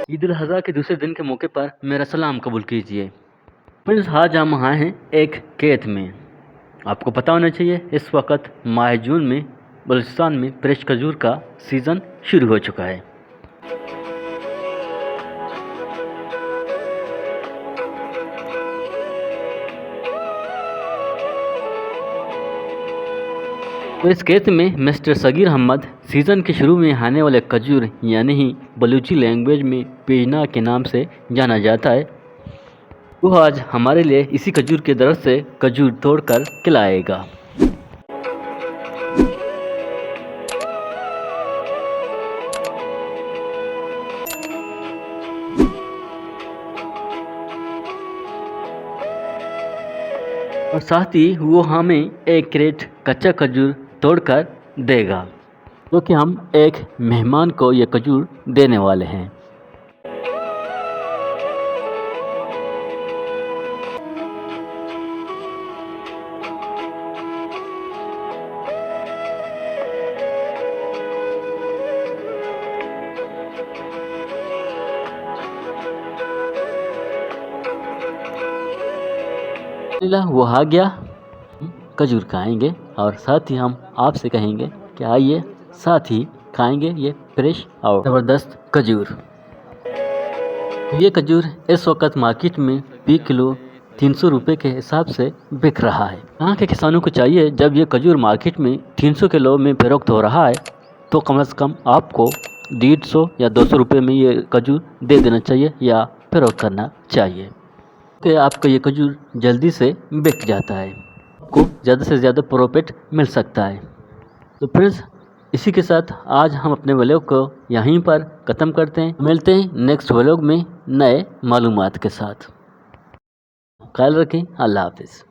ईद उल अज़हा के दूसरे दिन के मौके पर मेरा सलाम कबूल कीजिए। फ्रेंड्स, आज हम वहाँ हैं एक खेत में। आपको पता होना चाहिए इस वक्त माह जून में बलूचिस्तान में फ्रेश खजूर का सीज़न शुरू हो चुका है। तो इस खेत में मिस्टर सगीर अहमद सीज़न के शुरू में आने वाले खजूर यानी ही बलूची लैंग्वेज में पेजना के नाम से जाना जाता है, वो आज हमारे लिए इसी खजूर के दरख्त से खजूर तोड़कर खिलाएगा। और साथ ही वो हमें एक क्रेट कच्चा खजूर तोड़कर देगा, क्योंकि हम एक मेहमान को ये खजूर देने वाले हैं। वो आ गया, खजूर खाएंगे और साथ ही हम आपसे कहेंगे कि आइए साथ ही खाएंगे ये फ्रेश और ज़बरदस्त खजूर। ये खजूर इस वक्त मार्केट में 20 किलो 300 रुपये के हिसाब से बिक रहा है। यहाँ के किसानों को चाहिए, जब ये खजूर मार्केट में 300 किलो में फरोख्त हो रहा है तो कम से कम आपको 150 या 200 रुपये में ये खजूर दे देना चाहिए या फरोख्त करना चाहिए, कि आपका ये खजूर जल्दी से बिक जाता है, आपको ज़्यादा से ज़्यादा प्रॉफिट मिल सकता है। तो फ्रेंड्स, इसी के साथ आज हम अपने व्लॉग को यहीं पर ख़त्म करते हैं। मिलते हैं नेक्स्ट व्लॉग में नए मालूमात के साथ। ख्याल रखें। अल्लाह हाफिज़।